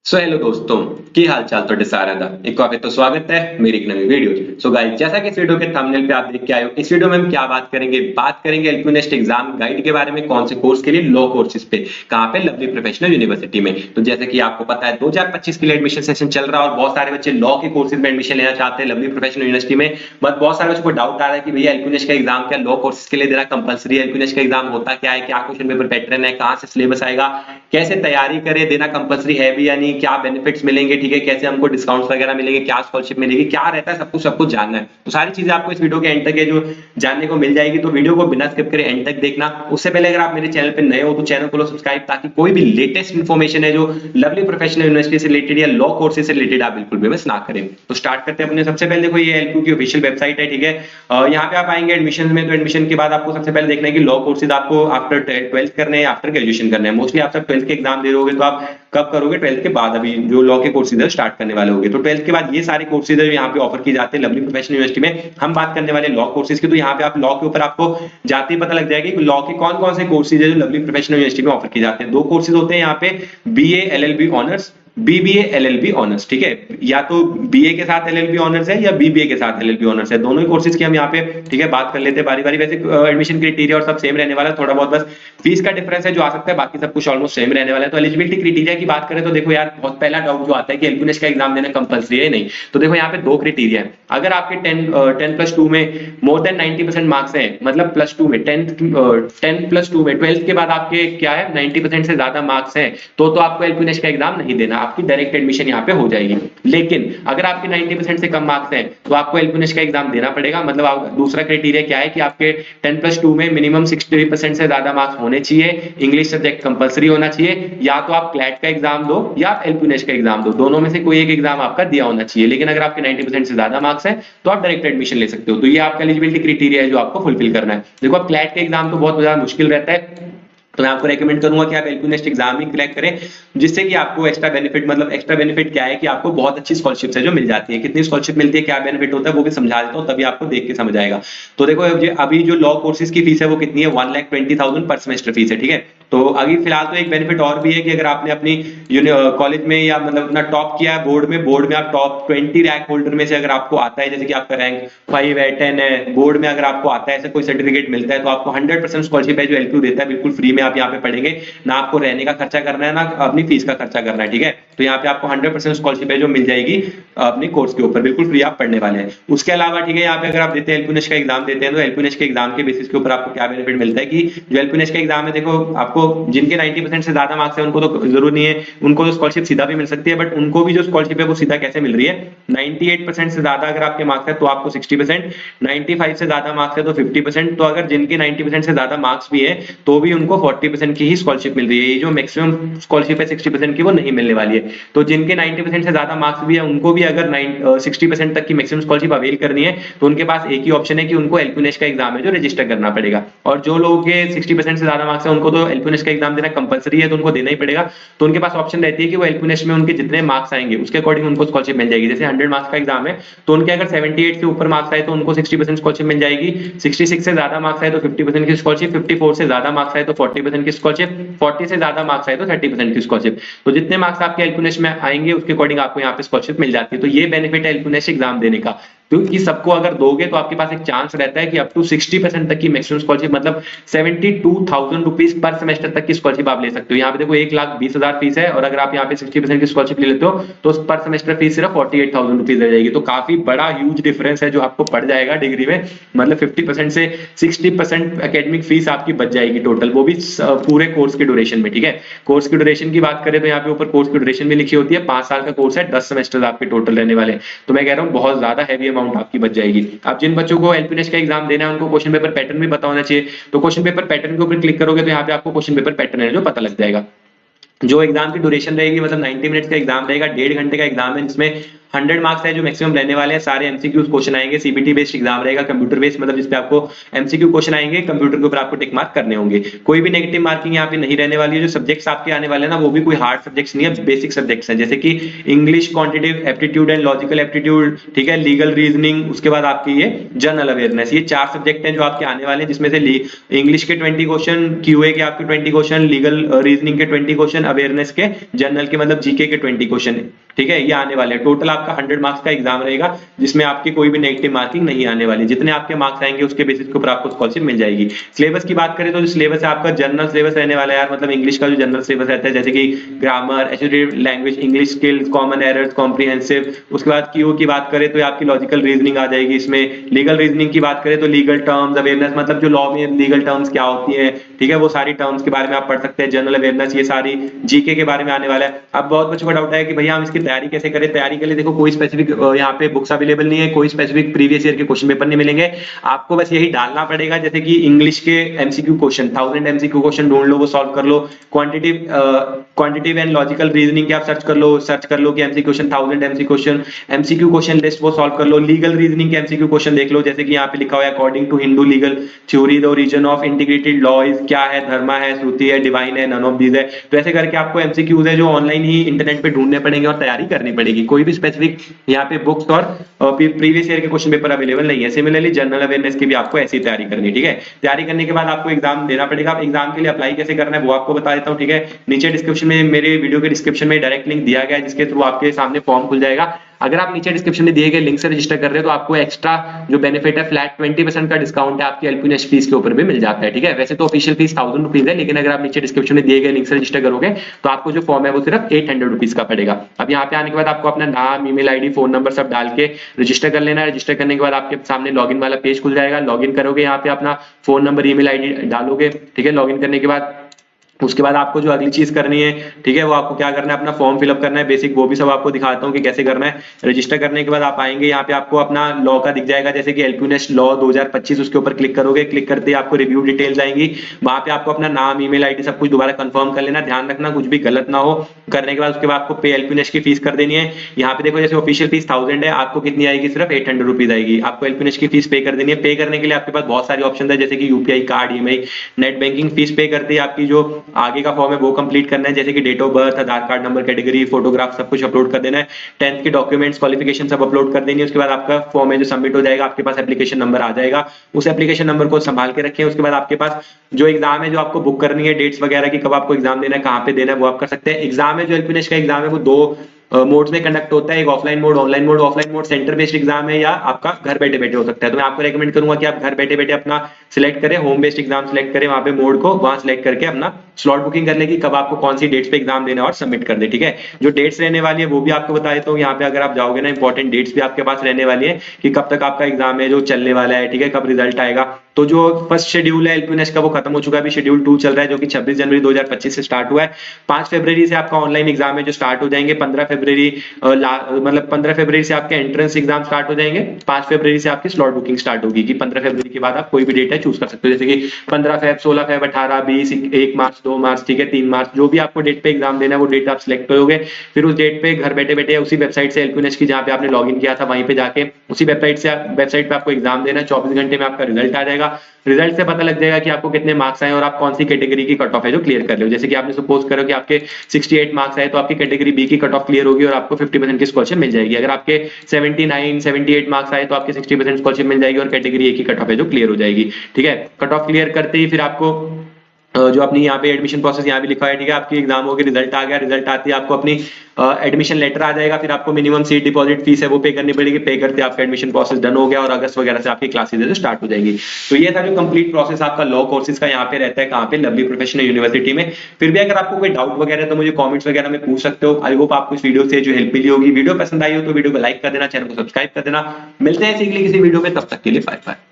So hello दोस्तों की हाल चाल तो सारा दा एक काफी तो स्वागत है मेरी एक नई वीडियो। सो गाइस, जैसा कि इस वीडियो के थंबनेल पे आप देख के आए हो, इस वीडियो में हम क्या बात करेंगे एलपीयू नेस्ट एग्जाम गाइड के बारे में। कौन से कोर्स के लिए? लॉ कोर्सेज पे। कहां पे? लवली प्रोफेशनल यूनिवर्सिटी में। तो जैसे कि आपको पता है 2025 के लिए एडमिशन सेशन चल रहा है और बहुत सारे बच्चे लॉ के कोर्सेज में एडमिशन लेना चाहते हैं लवली प्रोफेशनल यूनिवर्सिटी में। बट बहुत सारे बच्चों को डाउट आ रहा है कि भैया एलपीयू नेस्ट का एग्जाम क्या लॉ कोर्सेज के लिए देना कंपलसरी है? एलपीयू नेस्ट का एग्जाम होता क्या है, क्या क्वेश्चन पेपर पैटर्न है, कहां से सिलेबस आएगा, कैसे तैयारी करें, देना कंपलसरी है भी या नहीं, क्या बेनिफिट्स मिलेंगे, ठीक है, कैसे हमको डिस्काउंट्स वगैरह मिलेंगे, क्या स्कॉलरशिप मिलेगी, क्या रहता है, सब कुछ जानना है। तो सारी चीजें आपको इस वीडियो के एंड तक है जो जानने को मिल जाएगी। तो वीडियो को बिना स्किप करे एंड तक देखना। उससे पहले अगर आप मेरे चैनल पे नए हो तो चैनल को सब्सक्राइब, ताकि कोई भी लेटेस्ट इन्फॉर्मेशन है जो लवली प्रोफेशनल यूनिवर्सिटी से रिलेटेड या लॉ कोर्सेज से रिलेटेड आप बिल्कुल भी मिस ना करें। तो स्टार्ट करते हैं अपने। सबसे पहले देखो, ये एलपीयू की ऑफिशियल वेबसाइट है, ठीक है। यहाँ पे आप आएंगे एडमिशन में, तो एडमिशन के बाद आपको सबसे पहले देखना है कि लॉ कोर्सेज आपको आफ्टर 12th करने हैं, आफ्टर ग्रेजुएशन करने हैं। मोस्टली आप सब 12th के एग्जाम दे रहे होगे, तो आप कब करोगे? 12th के बाद, अभी जो लॉ के कोर्सेज है स्टार्ट करने वाले होंगे। तो 12th के बाद ये सारे कोर्सेज है जो यहाँ पे ऑफर किए जाते हैं लवली प्रोफेशनल यूनिवर्सिटी में। हम बात करने वाले लॉ कोर्सेज की। तो यहाँ पे आप लॉ के ऊपर आपको जाते ही पता लग जाएगा कि लॉ के कौन कौन से कोर्सेज है जो लवली प्रोफेशनल यूनिवर्सिटी में ऑफर किए जाते हैं। दो कोर्सेज होते हैं यहाँ पे, BA LLB honours, BBA LLB honours, ठीक है। या तो बीए के साथ एलएलबी ऑनर्स है या बीबीए के साथ एलएलबी ऑनर्स है। दोनों ही कोर्सेज की हम यहाँ पे, ठीक है, बात कर लेते हैं बारी बारी। वैसे एडमिशन क्राइटेरिया और सब सेम रहने वाला है, थोड़ा बहुत बस फीस का डिफरेंस है जो आ सकता है, बाकी सब कुछ ऑलमोस्ट सेम रहने वाला है। तो एलिजिबिलिटी क्राइटेरिया की बात करें तो देखो यार, बहुत पहला डाउट जो आता है कि एलपीयू नेस्ट का एग्जाम देना कंपलसरी है नहीं। तो देखो यहाँ पे दो क्राइटेरिया है। अगर आपके 10+2 में मोर देन 90% मार्क्स है, मतलब +2 में 10+2 में 12th के बाद आपके क्या है 90% से ज्यादा मार्क्स है, तो आपको एलपीयू नेस्ट का एग्जाम नहीं देना, आपकी डायरेक्ट एडमिशन यहाँ पे हो जाएगी। लेकिन अगर आपके 90% से कम मार्क्स हैं तो आपको एलपीयू नेस्ट का एग्जाम देना पड़ेगा। मतलब दूसरा क्राइटेरिया क्या है कि आपके 10+2 में मिनिमम 60% से ज्यादा मार्क्स होने चाहिए, इंग्लिश सब्जेक्ट कंपलसरी होना चाहिए, या तो आप क्लैट का एग्जाम दो या आप एलपीयू नेस्ट का एग्जाम दो, दोनों में से कोई एक एग्जाम आपका दिया होना चाहिए। लेकिन अगर आपके 90% से ज्यादा मार्क्स है तो आप डायरेक्ट एडमिशन ले सकते हो। तो ये आपका एलिजिबिलिटी क्राइटेरिया है जो आपको फुलफिल करना है। देखो, आप क्लैट का एग्जाम तो बहुत ज्यादा मुश्किल रहता है, तो मैं आपको रेकमेंड करूंगा कि आप एलपीयू नेस्ट एग्जाम ही क्रैक करें, जिससे कि आपको एक्स्ट्रा बेनिफिट, मतलब एक्स्ट्रा बेनिफिट क्या है कि आपको बहुत अच्छी स्कॉलरशिप है जो मिल जाती है। कितनी स्कॉलरशिप मिलती है, क्या बेनिफिट होता है, वो भी समझा देता हूं, तभी आपको देख के समझ आएगा। तो देखो, अभी जो लॉ कोर्सेज की फीस है वो कितनी है? 1,20,000 पर सेमेस्टर फीस है, ठीक है। तो अभी फिलहाल तो एक बेनिफिट और भी है कि अगर आपने अपनी कॉलेज में या मतलब अपना टॉप किया है बोर्ड में आप टॉप 20 रैंक होल्डर में से अगर आपको आता है, जैसे कि आपका रैंक 5 है, 10 है, बोर्ड में अगर आपको आता है, ऐसा कोई सर्टिफिकेट मिलता है, तो आपको 100% स्कॉलरशिप है जो एलपीयू देता है, बिल्कुल फ्री में आप यहाँ पे पढ़ेंगे। ना आपको रहने का खर्चा करना है, ना अपनी फीस का खर्चा करना है, ठीक है। तो यहाँ पे आपको 100% स्कॉलरशिप है जो मिल जाएगी अपने कोर्स के ऊपर, बिल्कुल फ्री आप पढ़ने वाले हैं। उसके अलावा, ठीक है, यहाँ पे अगर आप देते हैं एलपीयू नेस्ट का एग्जाम देते हैं, तो एलपीयू नेस्ट के एग्जाम के बेसिस के ऊपर आपको क्या बेनिफिट मिलता है कि जो एलपीयू नेस्ट का एग्जाम है, देखो आपको जिनके 90% से ज्यादा मार्क्स है उनको तो जरूर नहीं है, उनको तो स्कॉलरशिप सीधा भी मिल सकती है। बट उनको भी जो स्कॉलरशिप है वो सीधा कैसे मिल रही है? 98% से ज्यादा अगर आपके मार्क्स है तो आपको 60%, 95 से ज्यादा मार्क्स है तो 50%, तो अगर जिनके 90% से ज्यादा मार्क्स भी है तो भी उनको 40% की ही स्कॉलरशिप मिल रही है। ये जो मैक्सिमम स्कॉलरशिप है 60% की, वो नहीं मिलने वाली है। तो जिनके 90% से ज्यादा मार्क्स भी है उनको भी अगर 60% तक की मैक्सिमम स्कॉलरशिप अवेल करनी है, तो उनके पास एक ही ऑप्शन है कि उनको एलपीयू नेस्ट का एग्जाम है जो रजिस्टर करना पड़ेगा। और जो लोगों के 60% से ज्यादा मार्क्स है उनको तो एलपीयू नेस्ट का एग्जाम देना कंपलसरी है, तो उनको देना ही पड़ेगा। तो उनके पास ऑप्शन रहती है कि वो एलपीयू नेस्ट में उनके जितने मार्क्स आएंगे उसके अकॉर्डिंग उनको स्कॉलरशिप मिल जाएगी। जैसे 100 मार्क्स का एग्जाम है तो उनके अगर 78 से ऊपर मार्क्स आए तो उनको 60% स्कॉलरशिप मिल जाएगी, 66 से ज्यादा मार्क्स आए तो 50% की स्कॉलरशिप, 54 से ज्यादा मार्क्स आए तो 40% की स्कॉलरशिप, 40 से ज्यादा मार्क्स आए तो 30% की स्कॉलरशिप। तो जितने मार्क्स आपके एलपीयू नेस्ट में आएंगे उसके अकॉर्डिंग आपको यहाँ पे स्कॉलरशिप मिल जाती है। तो ये बेनिफिट है एलपीयू नेस्ट एग्जाम देने का, क्योंकि सबको अगर दोगे तो आपके पास एक चांस रहता है कि अप टू 60% तक की मैक्सिमम स्कॉलरशिप, मतलब 72,000 रुपीज पर सेमेस्टर तक की स्कॉलरशिप आप ले सकते हो। यहाँ पे देखो 1,20,000 फीस है, और अगर आप यहाँ पे 60% की स्कॉलरशिप ले लेते हो तो पर सेमेस्टर फीस सिर्फ 48,000 रुपीज रह जाएगी। तो काफी बड़ा ह्यूज डिफरेंस है जो आपको पड़ जाएगा डिग्री में, मतलब 50% से 60% एकेडमिक फीस आपकी बच जाएगी टोटल, वो भी पूरे कोर्स के ड्यूरेशन में, ठीक है। कोर्स की ड्यूरेशन की बात करें तो यहाँ पे ऊपर कोर्स की ड्यूरेशन भी लिखी होती है, 5 साल का कोर्स है, 10 सेमेस्टर आपके टोटल रहने वाले। तो मैं कह रहा हूँ बहुत ज्यादा हैवी अमाउंट आपकी बच जाएगी। अब जिन बच्चों को एलपीयू नेस्ट का एग्जाम देना है उनको क्वेश्चन पेपर पैटर्न भी पता होना चाहिए। तो क्वेश्चन पेपर पैटर्न के ऊपर क्लिक करोगे तो यहाँ पे आपको क्वेश्चन पेपर पैटर्न है जो पता लग जाएगा। जो एग्जाम की ड्यूरेशन रहेगी, मतलब 90 मिनट्स का एग्जाम रहेगा, 1.5 घंटे का एग्जाम है, जिसमें 100 मार्क्स है जो मैक्सिमम रहने वाले हैं, सारे एमसीक्यू क्वेश्चन आएंगे, सीबीटी बेस्ड एग्जाम रहेगा, कंप्यूटर बेस्ड मतलब जिसपे आपको एमसीक्यू क्वेश्चन आएंगे, कंप्यूटर के ऊपर आपको टिक मार्क करने होंगे। कोई भी नेगेटिव मार्किंग यहाँ पे नहीं रहने वाली है। जो सब्जेक्ट्स आपके आने वाले हैं ना वो भी कोई हार्ड सब्जेक्ट्स नहीं है, बेसिक सब्जेक्ट्स हैं, जैसे कि English, quantitative aptitude and logical aptitude, ठीक है, लीगल रीजनिंग, उसके बाद आपकी ये जनरल अवेयरनेस। ये 4 सब्जेक्ट हैं जो आपके आने वाले हैं, जिसमें से इंग्लिश के 20 क्वेश्चन, क्यूए के आपके 20 क्वेश्चन, लीगल रीजनिंग के 20 क्वेश्चन, अवेयरनेस के, जनरल के मतलब जीके के 20 क्वेश्चन, ठीक है, ये आने वाले हैं। टोटल आपका 100 मार्क्स का एग्जाम रहेगा, जिसमें आपकी कोई भी नेगेटिव मार्किंग नहीं आने वाली। जितने आपके मार्क्स आएंगे उसके बेसिस के ऊपर आपको स्कॉलरशिप मिल जाएगी। सिलेबस की बात करें तो जो सिलेबस है आपका जनरल सिलेबस रहने वाला है यार, मतलब इंग्लिश का जो जनरल सिलेबस रहता है, जैसे कि grammar, associative language, English skills, common errors, comprehensive. उसके बाद क्यू की बात करें तो आपकी लॉजिकल रीजनिंग आ जाएगी इसमें। लीगल रीजनिंग की बात करें तो लीगल टर्म्स, अवेयरनेस मतलब जो लॉ में लीगल टर्म्स क्या होती है, ठीक है, वो सारी टर्म्स के बारे में आप पढ़ सकते हैं। जनरल अवेयरनेस ये सारी जीके के बारे में आने वाला है। अब बहुत बच्चों का डाउट है कि भैया हम इसकी तैयारी कैसे करें। तैयारी के लिए देखो कोई स्पेसिफिक यहाँ पे बुक्स अवेलेबल नहीं है, कोई स्पेसिफिक प्रीवियस ईयर के क्वेश्चन पेपर नहीं मिलेंगे, आपको बस यही डालना पड़ेगा, जैसे कि इंग्लिश के एमसीक्यू क्वेश्चन 1000 एमसीक्यू क्वेश्चन ढूंढ लो, वो सॉल्व कर लो। क्वांटिटेटिव एंड लॉजिकल रीजनिंग के आप सर्च कर लो कि MCQ question 1000 MCQ question list वो सॉल्व कर लो। लीगल रीजनिंग के एमसीक्यू क्वेश्चन देख लो, जैसे कि यहाँ पे लिखा हुआ है according to Hindu legal theory the origin of integrated law is, क्या है, धर्मा है, श्रुति है, डिवाइन है, नन ऑफ दीज है। तो ऐसे करके आपको एमसीक्यूज है जो ऑनलाइन ही इंटरनेट पे ढूंढने पड़ेंगे और तैयारी करनी पड़ेगी। कोई भी स्पेसिफिक यहाँ पे बुक्स और प्रीवियस ईयर के क्वेश्चन पेपर अवेलेबल नहीं है। सिमिलरली जनरल अवेयरनेस की भी आपको ऐसी तैयारी करनी है, ठीक है। तैयारी करने के बाद आपको एग्जाम देना पड़ेगा। एग्जाम के लिए अप्लाई कैसे करना है वो आपको बता देता हूँ, ठीक है। नीचे डिस्क्रिप्शन में, मेरे वीडियो के डिस्क्रिप्शन में डायरेक्ट लिंक दिया गया है, जिसके थ्रू आपके सामने फॉर्म खुल जाएगा। अगर आप नीचे डिस्क्रिप्शन में दिए गए लिंक से रजिस्टर कर रहे हो तो आपको एक्स्ट्रा जो बेनिफिट है, फ्लैट 20% का डिस्काउंट है आपकी एलपी नेस्ट फीस के ऊपर भी मिल जाता है, ठीक है। वैसे तो ऑफिशियल फीस 1000 रुपीज है, लेकिन अगर आप नीचे डिस्क्रिप्शन में दिए गए लिंक से रजिस्टर करोगे तो आपको जो फॉर्म है वो सिर्फ 800 रुपीज का पड़ेगा। अब यहाँ पे आने के बाद आपको अपना नाम, ईमेल आईडी, फोन नंबर सब डाल के रजिस्टर कर लेना है। रजिस्टर करने के बाद आपके सामने लॉगिन वाला पेज खुल जाएगा। लॉगिन करोगे, यहाँ पे अपना फोन नंबर, ईमेल आईडी डालोगे, ठीक है। लॉगिन करने के बाद उसके बाद आपको जो अगली चीज करनी है, ठीक है, वो आपको क्या करना है, अपना फॉर्म फिलअप करना है, बेसिक, वो भी सब आपको दिखाता हूँ कि कैसे करना है। रजिस्टर करने के बाद आप आएंगे, यहाँ पे आपको अपना लॉ का दिख जाएगा, जैसे कि एलपी नेस्ट लॉ 2025, उसके ऊपर क्लिक करोगे। क्लिक करते ही आपको रिव्यू डिटेल्स आएंगी, वहां पे आपको अपना नाम, ईमेल आईडी सब कुछ दोबारा कंफर्म कर लेना। ध्यान रखना कुछ भी गलत ना हो। करने के बाद उसके बाद आपको पे एलपी नेस्ट की फीस कर देनी है। यहाँ पे देखो जैसे ऑफिशियल फीस 1000 है, आपको कितनी आएगी, सिर्फ 800 रुपीज आएगी। आपको एलपी नेस्ट की फीस पे कर देनी है। पे करने के लिए आपके पास बहुत सारी ऑप्शन है, जैसे कि UPI card, EMI, net banking. Fees पे करते ही आपकी जो आगे का फॉर्म है वो कंप्लीट करना है, जैसे कि date of birth, Aadhaar card number, category, photograph सब कुछ अपलोड कर देना है। 10th के डॉक्यूमेंट्स, क्वालिफिकेशन सब अपलोड कर देनी है। उसके बाद आपका फॉर्म है जो सबमिट हो जाएगा, आपके पास एप्लीकेशन नंबर आ जाएगा। उस एप्लीकेशन नंबर को संभाल के रखें। उसके बाद आपके पास जो एग्जाम है जो आपको बुक करनी है, डेट्स वगैरह की, कब आपको एग्जाम देना है, कहाँ पे देना है, वो आप कर सकते हैं। एग्जाम है जो एलपी नेस्ट का एग्जाम है वो 2 मोड्स में कंडक्ट होता है, एक offline mode, online mode. Offline mode centre based exam है या आपका घर बैठे बैठे हो सकता है। तो मैं आपको रेकमेंड करूंगा कि आप घर बैठे बैठे अपना सिलेक्ट करें, होम बेस्ड एग्जाम सिलेक्ट करें, वहां पे मोड को वहां सिलेक्ट करके अपना स्लॉट बुकिंग कर लेगी, कब आपको कौन सी डेट्स पे एग्जाम देना है और सबमिट कर दे, ठीक है। जो डेट्स रहने वाली है वो भी आपको बता देता हूँ। यहाँ पे अगर आप जाओगे ना, इंपॉर्टेंट डेट्स भी आपके पास रहने वाली है कि कब तक आपका एग्जाम है जो चलने वाला है, ठीक है, कब रिजल्ट आएगा। तो जो फर्स्ट शेड्यूल है एलपी नेस्ट का वो खत्म हो चुका है, अभी शेड्यूल 2 चल रहा है, जो कि 26 जनवरी 2025 से स्टार्ट हुआ है। 5 फरवरी से आपका ऑनलाइन एग्जाम है जो स्टार्ट हो जाएंगे। 15 फरवरी मतलब 15 फरवरी से आपके एंट्रेंस एग्जाम स्टार्ट हो जाएंगे। 5 फरवरी से आपकी स्लॉट बुकिंग स्टार्ट होगी कि 15 फरवरी के बाद आप कोई भी डेट है चूज कर सकते हो, जैसे कि 15 फेब, 16 फेब, 18, 20, 1 मार्च, 2 मार्च, ठीक है, 3 मार्च, जो भी आपको डेट पे एग्जाम देना है वो डेट आप सिलेक्ट करोगे। फिर उस डेट पे घर बैठे बैठे उसी वेबसाइट से एलपी नेस्ट की जहाँ पे आपने लॉगिन किया था वहीं पे जाके उसी वेबसाइट पे आपको एग्जाम देना है। 24 घंटे में आपका रिजल्ट आ जाएगा। रिजल्ट से पता लग जाएगा कि आपको कितने मार्क्स आए और आप कौन सी कैटेगरी की कट ऑफ है जो क्लियर कर रहे हो। जैसे कि आपने सपोज करो कि आपके 68 मार्क्स आए तो आपकी कैटेगरी बी की कट ऑफ क्लियर होगी और आपको 50% की स्कॉलरशिप मिल जाएगी। अगर आपके 79, 78 मार्क्स आए तो आपके 60% स्कॉलरशिप मिल जाएगी और कैटेगरी ए की कट ऑफ है जो क्लियर हो जाएगी, ठीक है। कट ऑफ क्लियर करते ही फिर आपको जो अपनी यहाँ पे एडमिशन प्रोसेस यहाँ भी लिखा है, ठीक है, आपकी एग्जाम हो गई, रिजल्ट आ गया, रिजल्ट आते ही आपको अपनी एडमिशन लेटर आ जाएगा। फिर आपको मिनिमम सीट डिपॉजिट फीस है वो पे करनी पड़ेगी। पे करते आपका एडमिशन प्रोसेस डन हो गया और अगस्त वगैरह से आपकी क्लासेस है जो स्टार्ट हो जाएंगी। तो ये था जो कंप्लीट प्रोसेस आपका लॉ कोर्सेज का यहाँ पे रहता है, कहाँ पे, लवली प्रोफेशनल यूनिवर्सिटी में। फिर भी अगर आपको कोई डाउट वगैरह तो मुझे कॉमेंट्स वगैरह में पूछ सकते हो। आई होप आपको इस वीडियो से जो हेल्प मिली होगी। वीडियो पसंद आई हो तो वीडियो को लाइक कर देना, चैनल को सब्सक्राइब कर देना। मिलते हैं किसी वीडियो में, तब तक के लिए बाय बाय।